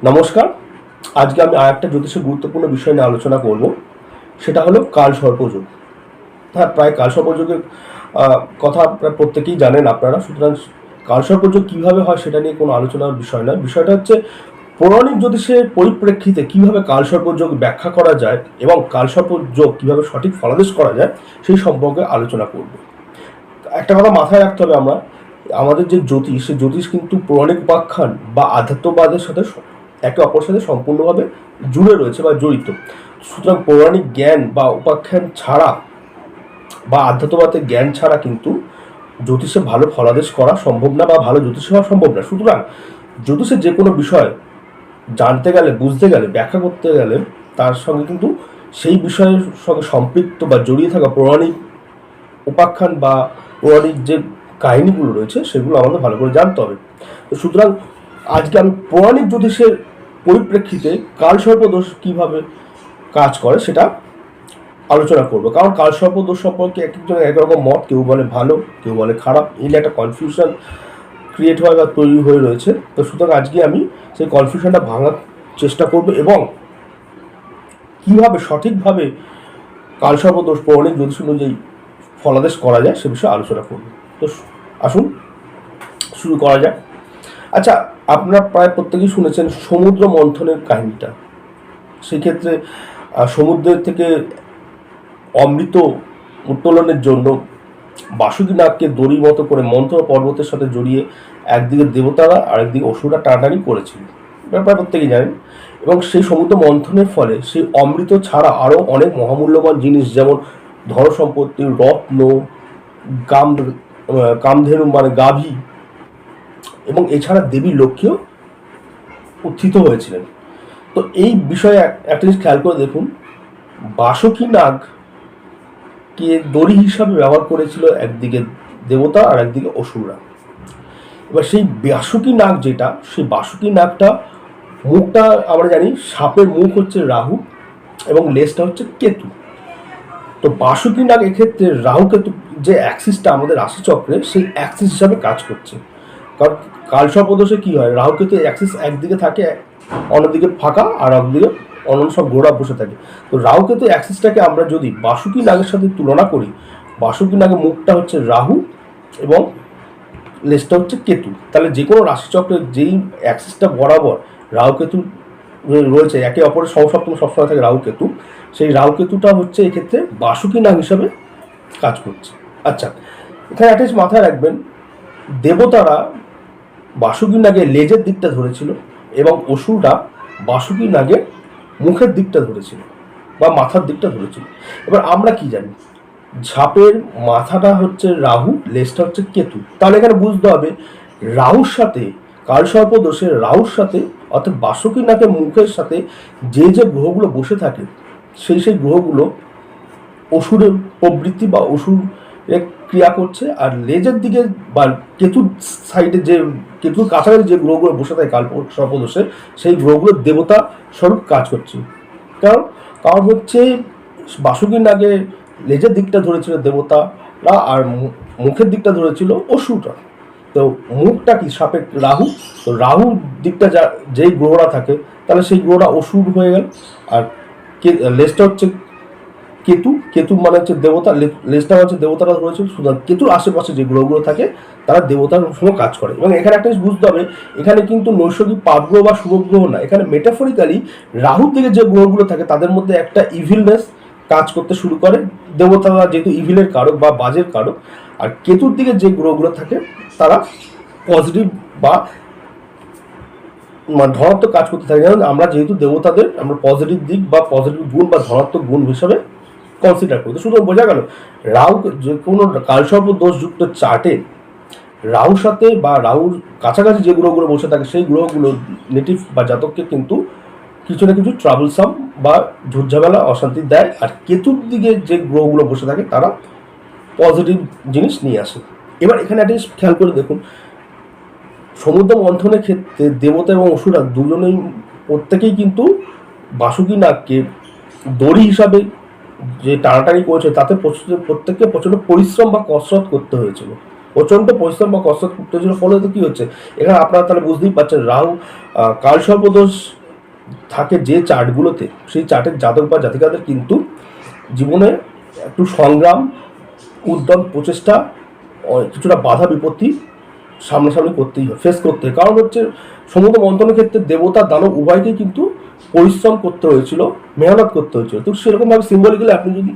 নমস্কার। আজকে আমি আরেকটা জ্যোতিষের গুরুত্বপূর্ণ বিষয় নিয়ে আলোচনা করব। সেটা হলো কালসর্পযোগ। হ্যাঁ, প্রায় কালসর্পযোগের কথা প্রায় প্রত্যেকেই জানেন আপনারা। সুতরাং কালসর্পযোগ কীভাবে হয় সেটা নিয়ে কোনো আলোচনার বিষয় নয়। বিষয়টা হচ্ছে পৌরাণিক জ্যোতিষের পরিপ্রেক্ষিতে কীভাবে কালসর্পযোগ ব্যাখ্যা করা যায় এবং কালসর্পযোগ কীভাবে সঠিক ফলাদেশ করা যায় সেই সম্পর্কে আলোচনা করব। একটা কথা মাথায় রাখতে হবে, আমাদের যে জ্যোতিষ, সেই জ্যোতিষ কিন্তু পৌরাণিক উপাখ্যান বা আধ্যাত্মবাদের সাথে একে অপরের সাথে সম্পূর্ণভাবে জুড়ে রয়েছে বা জড়িত। সুতরাং পৌরাণিক জ্ঞান বা উপাখ্যান ছাড়া বা আধ্যাত্মবাদের জ্ঞান ছাড়া কিন্তু জ্যোতিষে ভালো ফলাদেশ করা সম্ভব না বা ভালো জ্যোতিষ হওয়া সম্ভব না। সুতরাং জ্যোতিষের যে কোনো বিষয় জানতে গেলে, বুঝতে গেলে, ব্যাখ্যা করতে গেলে তার সঙ্গে কিন্তু সেই বিষয়ের সঙ্গে সম্পৃক্ত বা জড়িয়ে থাকা পৌরাণিক উপাখ্যান বা পৌরাণিক যে কাহিনীগুলো রয়েছে সেগুলো আমাদের ভালো করে জানতে হবে। সুতরাং আজকে আমি পৌরাণিক জ্যোতিষের পরিপ্রেক্ষিতে কালসর্পদোষ কীভাবে কাজ করে সেটা আলোচনা করব। কারণ কালসর্পদোষ সম্পর্কে এক একজনের একরকম মত, কেউ বলে ভালো, কেউ বলে খারাপ। এই নিয়ে একটা কনফিউশন ক্রিয়েট হয় বা তৈরি হয়ে রয়েছে। তো সুতরাং আজকে আমি সেই কনফিউশনটা ভাঙার চেষ্টা করব এবং কীভাবে সঠিকভাবে কালসর্পদোষ পৌরাণিক জ্যোতিষ অনুযায়ী ফলাদেশ করা যায় সে বিষয়ে আলোচনা করব। তো আসুন শুরু করা যাক। আচ্ছা, আপনারা প্রায় প্রত্যেকেই শুনেছেন সমুদ্র মন্থনের কাহিনীটা। সেক্ষেত্রে সমুদ্রের থেকে অমৃত উত্তোলনের জন্য বাসুকীনাগকে দড়ির মতো করে মন্থর পর্বতের সাথে জড়িয়ে একদিকে দেবতারা আরেকদিকে অসুররা টানাটানি করেছিল, ব্যাপার প্রত্যেকেই জানেন। এবং সেই সমুদ্র মন্থনের ফলে সেই অমৃত ছাড়া আরও অনেক মহামূল্যবান জিনিস, যেমন ধন সম্পত্তি, রত্ন, কামধেনু মানে গাভী, এবং এছাড়া দেবী লক্ষ্মীও উত্থিত হয়েছিলেন। তো এই বিষয়ে একটা জিনিস খেয়াল করে দেখুন, বাসুকী নাগকে দড়ি হিসাবে ব্যবহার করেছিল একদিকে দেবতা আর একদিকে অসুররা। এবার সেই বাসুকী নাগ যেটা, সেই বাসুকী নাগটা মুখটা আমরা জানি সাপের মুখ হচ্ছে রাহু এবং লেজটা হচ্ছে কেতু। তো বাসুকী নাগ এক্ষেত্রে রাহু কেতু যে অ্যাক্সিসটা আমাদের রাশিচক্রে, সেই অ্যাক্সিস হিসাবে কাজ করছে। কারণ কালসর্পদোষে কী হয়, রাহু কেতু অ্যাক্সিস একদিকে থাকে, অন্যদিকে ফাঁকা, আর একদিকে অন্য সব ঘোড়া বসে থাকে। তো রাহু কেতু অ্যাক্সিসটাকে আমরা যদি বাসুকী নাগের সাথে তুলনা করি, বাসুকী নাগের মুখটা হচ্ছে রাহু এবং লেজটা হচ্ছে কেতু, তাহলে যে কোনো রাশিচক্রের যেই অ্যাক্সিসটা বরাবর রাহু কেতু রয়েছে, একে অপরের সমসপ্তম সবসময় থাকে রাহু কেতু, সেই রাহু কেতুটা হচ্ছে এক্ষেত্রে বাসুকী নাগ হিসাবে কাজ করছে। আচ্ছা, এখানে একটা মাথায় রাখবেন, দেবতারা বাসুকী নাগের লেজের দিকটা ধরেছিল এবং অসুররা বাসুকী নাগের মুখের দিকটা ধরেছিল বা মাথার দিকটা ধরেছিল। এবার আমরা কি জানি, ঝাপের মাথাটা হচ্ছে রাহু, লেজটা হচ্ছে কেতু। তাহলে এখানে বুঝতে হবে রাহুর সাথে, কালসর্পদোষের রাহুর সাথে অর্থাৎ বাসুকী নাগের মুখের সাথে যে যে গ্রহগুলো বসে থাকে, সেই গ্রহগুলো অসুরের প্রবৃত্তি বা অসুরের ক্রিয়া করছে। আর লেজের দিকে বা কেতুর সাইডে যে কেতুর কাছাকাছি যে গ্রহগুলো বসে থাকে কালসর্পদোষে, সেই গ্রহগুলো দেবতা স্বরূপ কাজ করছে। কারণ হচ্ছে বাসুকী নাগে লেজের দিকটা ধরেছিল দেবতারা আর মুখের দিকটা ধরেছিল অসুররা। তো মুখটা কি সাপের রাহু, তো রাহু দিকটা যেই গ্রহরা থাকে তাহলে সেই গ্রহরা অসুর হয়ে গেল। আর লেজটা হচ্ছে কেতু, কেতু মানে হচ্ছে দেবতা, লেজটা হচ্ছে দেবতারা ধরেছিল। সুতরাং কেতুর আশেপাশে যে গ্রহগুলো থাকে তারা দেবতার সঙ্গে কাজ করে। এবং এখানে একটা জিনিস বুঝতে হবে, এখানে কিন্তু নৈসর্গিক পাপগ্রহ বা শুভগ্রহ না, এখানে মেটাফরিক্যালি রাহুর দিকে যে গ্রহগুলো থাকে তাদের মধ্যে একটা ইভিলনেস কাজ করতে শুরু করে। দেবতারা যেহেতু ইভিলের কারক বা বাজের কারক, আর কেতুর দিকে যে গ্রহগুলো থাকে তারা পজিটিভ বা ধনাত্মক কাজ করতে থাকে। যেমন আমরা যেহেতু দেবতাদের আমরা পজিটিভ দিক বা পজিটিভ গুণ বা ধনাত্মক গুণ হিসাবে কনসিডার করি। শুধু বোঝা গেল, রাহু যে কোনো কালসর্প দোষযুক্ত চার্টে রাহুর সাথে বা রাহুর কাছাকাছি যে গ্রহগুলো বসে থাকে সেই গ্রহগুলো নেটিভ বা জাতককে কিন্তু কিছু না কিছু ট্রাভেলসাম বা ঝুটঝামেলা অশান্তি দেয়। আর কেতুর দিকে যে গ্রহগুলো বসে থাকে তারা পজিটিভ জিনিস নিয়ে আসে। এবার এখানে একটা খেয়াল করে দেখুন, সমুদ্র মন্থনের ক্ষেত্রে দেবতা এবং অসুরা দুজনেই প্রত্যেকেই কিন্তু বাসুকী নাগকে দড়ি হিসাবে যে টানাটানি করেছে তাতে প্রত্যেককে প্রচণ্ড পরিশ্রম বা কসরত করতে হয়েছিল। প্রচণ্ড পরিশ্রম বা কষ্ট করতে হয়েছিল, ফলে তো কী হচ্ছে এখানে আপনারা তাহলে বুঝতেই পারছেন রাহু কালসর্পদোষ থাকে যে চার্টগুলোতে, সেই চার্টের জাতক বা জাতিকাদের কিন্তু জীবনে একটু সংগ্রাম, উদ্যম, প্রচেষ্টা, কিছুটা বাধা বিপত্তি সামনাসামনি করতেই হয়, ফেস করতে হয়। কারণ হচ্ছে সমুদ্র মন্থনের ক্ষেত্রে দেবতা দানব উভয়কেই কিন্তু পরিশ্রম করতে হয়েছিল, মেহনত করতে হয়েছিল। তো সেরকমভাবে সিম্বলিক্যালি আপনি যদি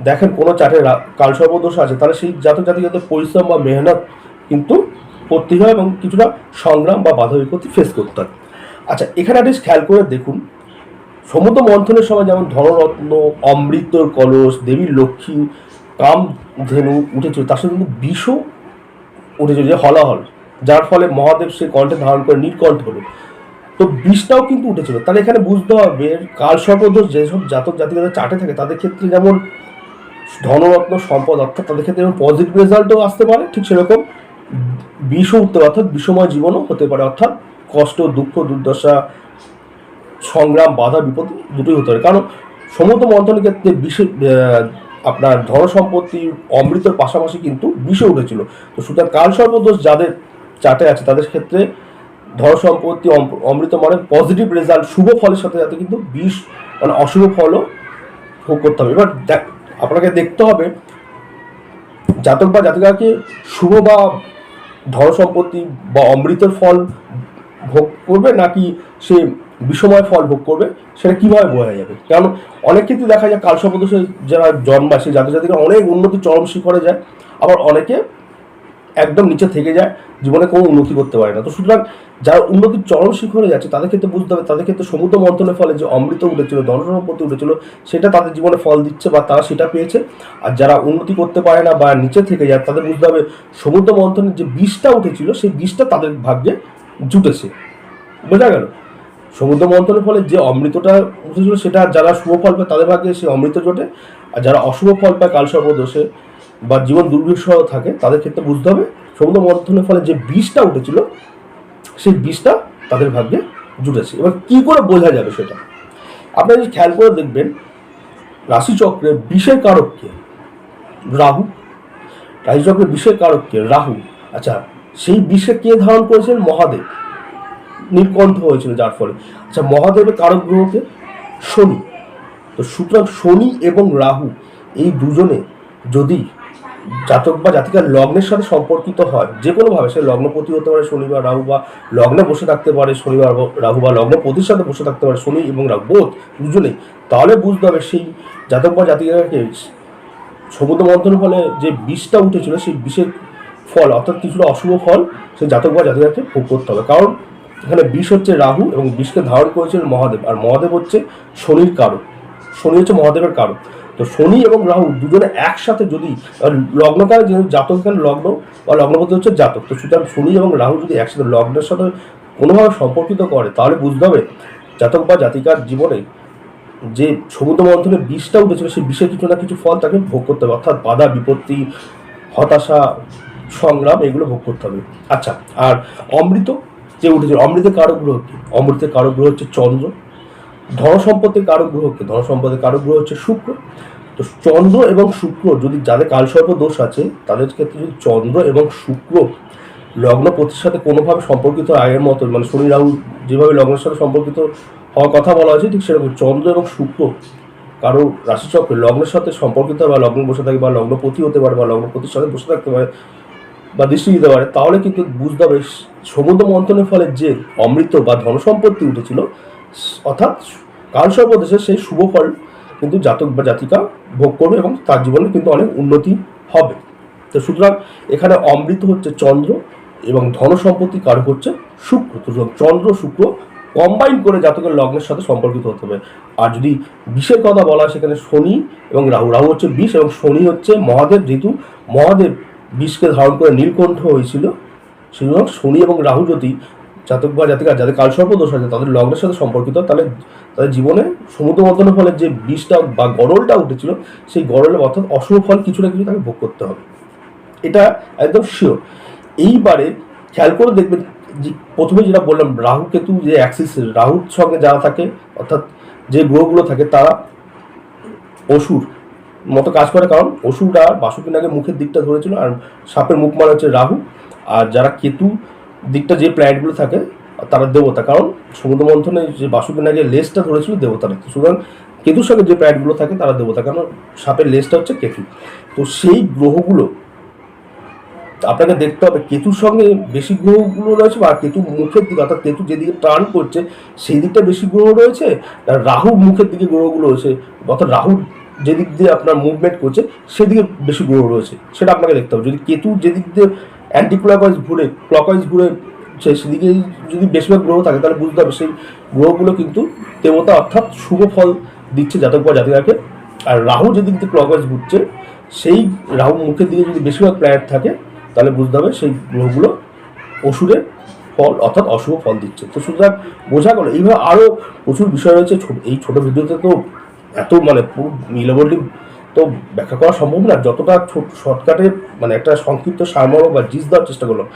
দেখেন কোনো চার্টে কালসর্পদোষ আছে, তাহলে সেই জাতক জাতিকাদের পরিশ্রম বা মেহনত কিন্তু করতেই হয় এবং কিছুটা সংগ্রাম বা বাধা বিপত্তি ফেস করতে হয়। আচ্ছা, এখানে আপনি খেয়াল করে দেখুন, সমুদ্র মন্থনের সময় যেমন ধনরত্ন, অমৃতর কলস, দেবীর লক্ষ্মী, কামধেনু উঠেছিল, তার সাথে কিন্তু বিষও উঠেছিল, যে হলাহল, যার ফলে মহাদেব সেই কণ্ঠে ধারণ করে নীলকণ্ঠ হলো। তো বিষটাও কিন্তু উঠেছিল। তাহলে এখানে বুঝতে হবে কালসর্পদোষ যেসব জাতক জাতিকাদের চাটে থাকে তাদের ক্ষেত্রে যেমন ধনরত্ন সম্পদ, অর্থাৎ তাদের ক্ষেত্রে যেমন পজিটিভ রেজাল্টও আসতে পারে, ঠিক সেরকম বিষও উঠতে পারে, অর্থাৎ বিষময় জীবনও হতে পারে, অর্থাৎ কষ্ট, দুঃখ, দুর্দশা, সংগ্রাম, বাধা বিপত্তি দুটোই হতে পারে। কারণ সমুদ্র মন্থনের ক্ষেত্রে বিষে আপনার ধন সম্পত্তি অমৃতের পাশাপাশি কিন্তু বিষও উঠেছিল। তো সুতরাং কালসর্পদোষ যাদের চাটে আছে তাদের ক্ষেত্রে ধন সম্পত্তি অমৃত মানে পজিটিভ রেজাল্ট, শুভ ফলের সাথে সাথে কিন্তু বিষ মানে অশুভ ফলও ভোগ করতে হবে। এবার আপনাকে দেখতে হবে জাতক বা জাতিকাকে শুভ বা ধন সম্পত্তি বা অমৃতের ফল ভোগ করবে নাকি সে বিষময় ফল ভোগ করবে, সেটা কীভাবে বোঝা যাবে? কারণ অনেক ক্ষেত্রে দেখা যায় কালসর্পদোষে যারা জন্মায় সেই জাতক জাতিকা অনেক উন্নতি চরম শিখরে যায়, আবার অনেকে একদম নিচে থেকে যায়, জীবনে কোনো উন্নতি করতে পারে না। তো সুতরাং যারা উন্নতির চরম শিখরে যাচ্ছে তাদের ক্ষেত্রে বুঝতে হবে তাদের ক্ষেত্রে সমুদ্র মন্থনের ফলে যে অমৃত উঠেছিল, ধন সম্পত্তি উঠেছিল, সেটা তাদের জীবনে ফল দিচ্ছে বা তারা সেটা পেয়েছে। আর যারা উন্নতি করতে পারে না বা নিচে থেকে যায় তাদের বুঝতে হবে সমুদ্র মন্থনের যে বিষটা উঠেছিল সেই বিষটা তাদের ভাগ্যে জুটেছে। বোঝা গেল? সমুদ্র মন্থনের ফলে যে অমৃতটা উঠেছিল সেটা যারা শুভ ফল পায় তাদের ভাগ্যে সেই অমৃত জোটে, আর যারা অশুভ ফল পায় কালসর্পদোষে বা জীবন দুর্বিষহ থাকে তাদের ক্ষেত্রে বুঝতে হবে সমুদ্র মন্থনের ফলে যে বিষটা উঠেছিল সেই বিষটা তাদের ভাগ্যে জুটেছে। এবার কি করে বোঝা যাবে সেটা আপনারা যদি খেয়াল করে দেখবেন, রাশিচক্রে বিষের কারক কে? রাহু। রাশিচক্রে বিষের কারক কে? রাহু। আচ্ছা, সেই বিষে কে ধারণ করেছেন? মহাদেব, নীলকণ্ঠ হয়েছিল যার ফলে। আচ্ছা, মহাদেবের কারক গ্রহকে? শনি। তো সুতরাং শনি এবং রাহু এই দুজনে যদি জাতক বা জাতিকার লগ্নের সাথে সম্পর্কিত হয়, যে কোনোভাবে সে লগ্নপতি হতে পারে শনি বা রাহু, বা লগ্নে বসে থাকতে পারে শনি বা রাহু, বা লগ্নপতির সাথে বসে থাকতে পারে শনি এবং রাহু, বোধ দুজনেই, তাহলে বুঝতে হবে সেই জাতক বা জাতিকাকে সমুদ্র মন্থনের ফলে যে বিষটা উঠেছিল সেই বিষের ফল, অর্থাৎ কিছুটা অশুভ ফল সেই জাতক বা জাতিকাকে ভোগ করতে হবে। কারণ এখানে বিষ হচ্ছে রাহু এবং বিষকে ধারণ করেছিলেন মহাদেব, আর মহাদেব হচ্ছে শনির কারক, শনি হচ্ছে মহাদেবের কারক। তো শনি এবং রাহু দুজনে একসাথে যদি লগ্নকালে, যেহেতু জাতক এখানে লগ্ন বা লগ্নপতি হচ্ছে জাতক, তো সুতরাং শনি এবং রাহু যদি একসাথে লগ্নের সাথে কোনোভাবে সম্পর্কিত করে তাহলে বুঝতে হবে জাতক বা জাতিকার জীবনে যে সমুদ্র মন্থনে বিষটা উঠেছিল সেই বিষের কিছু না কিছু ফল তাকে ভোগ করতে হবে, অর্থাৎ বাধা বিপত্তি, হতাশা, সংগ্রাম, এগুলো ভোগ করতে হবে। আচ্ছা, আর অমৃত যে উঠেছিল, অমৃতের কারক গ্রহ কি? অমৃতের কারক গ্রহ হচ্ছে চন্দ্র। ধন সম্পত্তির কারক গ্রহ কি? ধন সম্পত্তির কারক গ্রহ হচ্ছে শুক্র। তো চন্দ্র এবং শুক্র যদি, যাদের কালসর্প দোষ আছে তাদের ক্ষেত্রে যদি চন্দ্র এবং শুক্র লগ্নপতির সাথে কোনোভাবে সম্পর্কিত, আগের মতো মানে শনি রাহু যেভাবে লগ্নের সাথে সম্পর্কিত হওয়ার কথা বলা হয়েছে ঠিক সেরকম চন্দ্র এবং শুক্র কারো রাশিচক্রে লগ্নের সাথে সম্পর্কিত বা লগ্নে বসে থাকে বা লগ্নপতি হতে পারে বা লগ্নপতির সাথে বসে থাকতে পারে বা দৃষ্টি দিতে পারে, তাহলে কিন্তু বুঝতে হবে সমুদ্র মন্থনের ফলে যে অমৃত বা ধন সম্পত্তি উঠেছিল, অর্থাৎ কালসর্পদোষে সেই শুভ ফল কিন্তু জাতক বা জাতিকা ভোগ করবে এবং তার জীবনে কিন্তু অনেক উন্নতি হবে। তো সুতরাং এখানে অমৃত হচ্ছে চন্দ্র এবং ধন সম্পত্তি কারক হচ্ছে শুক্র। তো চন্দ্র শুক্র কম্বাইন করে জাতকের লগ্নের সাথে সম্পর্কিত হতে হবে। আর যদি বিষের কথা বলা হয় সেখানে শনি এবং রাহু, রাহু হচ্ছে বিষ এবং শনি হচ্ছে মহাদেব, যেহেতু মহাদেব বিষকে ধারণ করে নীলকণ্ঠ হয়েছিল, সুতরাং শনি এবং রাহু যদি জাতক বা জাতিকা যাদের কালসর্পদোষ আছে তাদের লগ্নের সাথে সম্পর্কিত, তাহলে তাদের জীবনে সমুদ্র মন্থনের ফলে যে বিষটা বা গরলটা উঠেছিল সেই গরলে অর্থাৎ অশুভ ফল কিছু না কিছু তাকে ভোগ করতে হবে, এটা একদম শিওর। এইবারে খেয়াল করে দেখবেন যে প্রথমে যেটা বললাম রাহু কেতু যে অ্যাক্সিস, রাহুর সঙ্গে যারা থাকে অর্থাৎ যে গ্রহগুলো থাকে তারা অসুর মতো কাজ করে, কারণ অসুররা বাসুকি নাগের মুখের দিকটা ধরেছিল, আর সাপের মুখ মানে হচ্ছে রাহু, আর যারা কেতু দিকটা যে প্ল্যানেটগুলো থাকে তারা দেবতা, কারণ সমুদ্র মন্থনে যে বাসুকি নাগের লেজটা ধরেছিল দেবতারা, সুতরাং কেতুর সঙ্গে যে প্ল্যানেটগুলো থাকে তারা দেবতা, কারণ সাপের লেজটা হচ্ছে কেতু। তো সেই গ্রহগুলো আপনাকে দেখতে হবে কেতুর সঙ্গে বেশি গ্রহগুলো রয়েছে, বা কেতু মুখের দিকে অর্থাৎ কেতু যেদিকে টার্ন করছে সেই দিকটা বেশি গ্রহ রয়েছে, আর রাহুর মুখের দিকে গ্রহগুলো রয়েছে, অর্থাৎ রাহুর যেদিক দিয়ে আপনার মুভমেন্ট করছে সেদিকে বেশি গ্রহ রয়েছে, সেটা আপনাকে দেখতে হবে। যদি কেতু যেদিক দিয়ে অ্যান্টি ক্লকওয়াইজ ঘুরে সেদিকে যদি বেশিরভাগ গ্রহ থাকে তাহলে বুঝতে হবে সেই গ্রহগুলো কিন্তু দেবতা, অর্থাৎ শুভ ফল দিচ্ছে জাতক বা জাতিকাকে। আর রাহু যেদিক দিয়ে ক্লকওয়াইজ ঘুরছে সেই রাহু মুখের দিকে যদি বেশিরভাগ প্ল্যানেট থাকে তাহলে বুঝতে হবে সেই গ্রহগুলো অসুরের ফল অর্থাৎ অশুভ ফল দিচ্ছে। তো সুতরাং বোঝা গেল। এইভাবে আরও প্রচুর বিষয় রয়েছে, এই ছোটো ভিডিওতে তো এত মানে পুরো মিলবডি তো ব্যাখ্যা করা সম্ভব না, যতটা শর্টকাটে মানে একটা সংক্ষিপ্ত সারমর্ম বা জিস দেওয়ার চেষ্টা করলাম।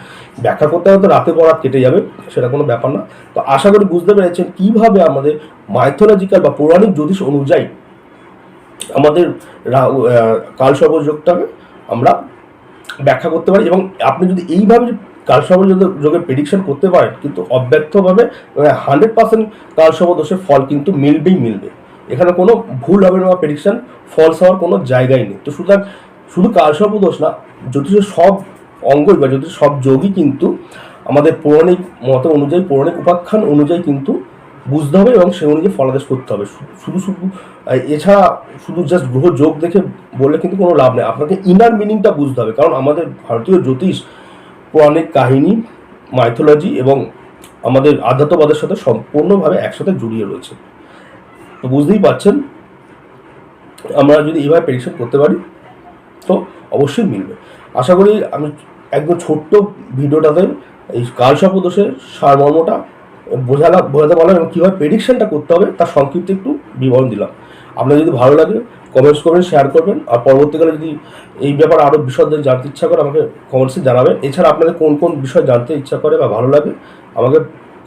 ব্যাখ্যা করতে হয়তো রাতে পড়া কেটে যাবে, সেটা কোনো ব্যাপার না। তো আশা করি বুঝতে পেরেছেন কীভাবে আমাদের মাইথোলজিক্যাল বা পৌরাণিক জ্যোতিষ অনুযায়ী আমাদের কালসর্পযোগটাকে আমরা ব্যাখ্যা করতে পারি, এবং আপনি যদি এইভাবে কালসর্পযোগের প্রেডিকশন করতে পারেন কিন্তু অব্যর্থভাবে 100% কালসর্পদোষের ফল কিন্তু মিলবে। এখানে কোনো ভুল হবে না বা প্রেডিকশন ফলস হওয়ার কোনো জায়গাই নেই। তো সুতরাং শুধু কালসর্পদোষ না, জ্যোতিষের সব অঙ্গই বা জ্যোতিষের সব যোগই কিন্তু আমাদের পৌরাণিক মত অনুযায়ী, পৌরাণিক উপাখ্যান অনুযায়ী কিন্তু বুঝতে হবে এবং সেই অনুযায়ী ফলাদেশ করতে হবে। শুধু এছাড়া শুধু জাস্ট গ্রহ যোগ দেখে বললে কিন্তু কোনো লাভ নেই, আপনাকে ইনার মিনিংটা বুঝতে হবে, কারণ আমাদের ভারতীয় জ্যোতিষ পৌরাণিক কাহিনী, মাইথোলজি এবং আমাদের আধ্যাত্মবাদের সাথে সম্পূর্ণভাবে একসাথে জড়িয়ে রয়েছে। তো বুঝতেই পারছেন আমরা যদি এইভাবে প্রেডিকশন করতে পারি তো অবশ্যই মিলবে। আশা করি আমি একদম ছোট্ট ভিডিওটাতে এই কালসর্পদোষের সারমর্মটা বোঝাতে পারলাম এবং কীভাবে প্রেডিকশনটা করতে হবে তার সংক্ষিপ্ত একটু বিবরণ দিলাম। আপনার যদি ভালো লাগে কমেন্টস করবেন, শেয়ার করবেন, আর পরবর্তীকালে যদি এই ব্যাপারে আরও বিশদ জানতে ইচ্ছা করে আমাকে কমেন্টসে জানাবেন। এছাড়া আপনাদের কোন কোন বিষয় জানতে ইচ্ছা করে বা ভালো লাগে আমাকে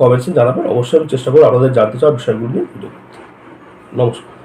কমেন্টসে জানাবেন, অবশ্যই আমি চেষ্টা করব আপনাদের জানতে চাওয়া বিষয়গুলো নিয়ে ভিডিও করতে। নমস্কার।